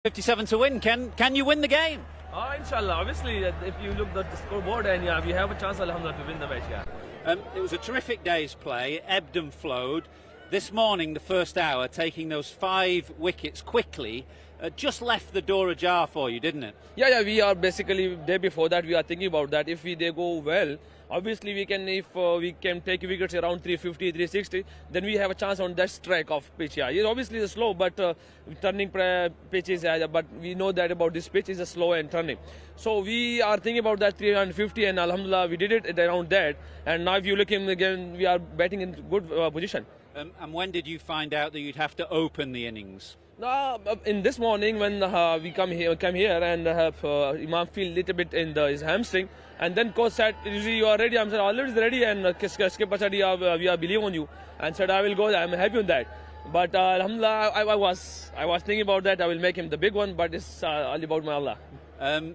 57 to win. Can you win the game? Inshallah. Obviously, if you look at the scoreboard, and yeah, we have a chance, alhamdulillah, to win the match. Yeah. It was a terrific day's play, ebbed and flowed. This morning, the first hour, taking those 5 wickets quickly, just left the door ajar for you, didn't it? Yeah. We are basically day before that. We are thinking about that. If they go well, obviously we can. If we can take wickets around 350, 360, then we have a chance on that strike of pitch. Yeah, it's obviously slow, but turning pitches. But we know that about this pitch is a slow and turning. So we are thinking about that 350, and alhamdulillah we did it around that. And now if you look in again, we are batting in good position. And when did you find out that you'd have to open the innings? In this morning when we come here and have Imam feel little bit in his hamstring, and then coach said, "Usually you are ready." I said, "Already ready," and skipper said, "Yeah, we are believe on you," and said, "I will go. I'm happy on that." But alhamdulillah, I was thinking about that. I will make him the big one, but it's all about my Allah.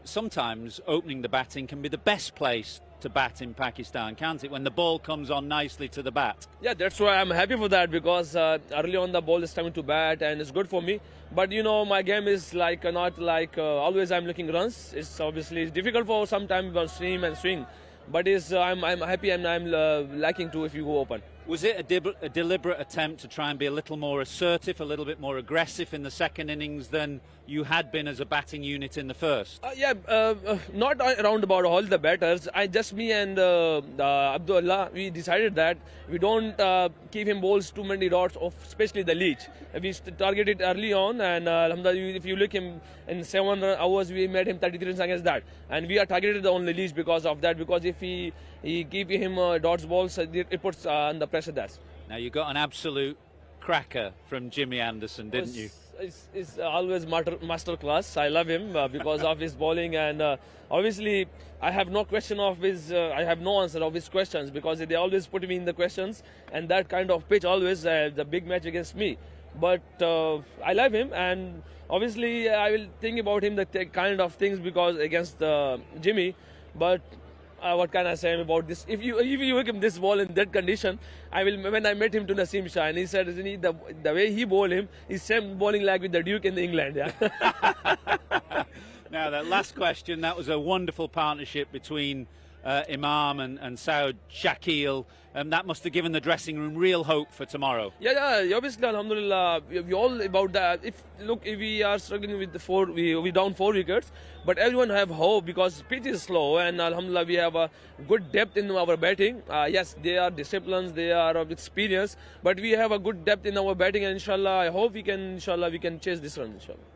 Sometimes opening the batting can be the best place to bat in Pakistan, can't it? When the ball comes on nicely to the bat. Yeah, that's why I'm happy for that, because early on the ball is coming to bat and it's good for me. But you know, my game is like not like always I'm looking runs. It's obviously difficult for sometimes stream and swing, but I'm happy and I'm liking to if you go open. Was it a deliberate attempt to try and be a little more assertive, a little bit more aggressive in the second innings than you had been as a batting unit in the first? Not around about all the batters. Me and Abdullah, we decided that we don't give him balls too many dots, especially the leach. We targeted early on, and alhamdulillah, if you look him in 7 hours, we made him 33 runs against that. And we are targeted on the leach because of that, because if he give him dots balls, it puts on the pressure there. Now you got an absolute cracker from Jimmy Anderson, didn't you? It's always master class. I love him because of his bowling, and obviously I have no question of his. I have no answer of his questions, because they always put me in the questions, and that kind of pitch always the big match against me. But I love him, and obviously I will think about him the kind of things because against Jimmy, but. What can I say about this? If you give him this ball in that condition, when I met him to Naseem Shah, and he said, isn't he, the way he bowled him is same bowling like with the Duke in England. Yeah. Now that last question, that was a wonderful partnership between Imam and Saud Shakil. That must have given the dressing room real hope for tomorrow. Yeah, obviously, alhamdulillah, we all about that. If we are struggling with the we down 4 wickets, but everyone have hope because pitch is slow, and alhamdulillah, we have a good depth in our batting. Yes, they are disciplines, they are of experience, but we have a good depth in our batting, and inshallah, I hope we can chase this run, inshallah.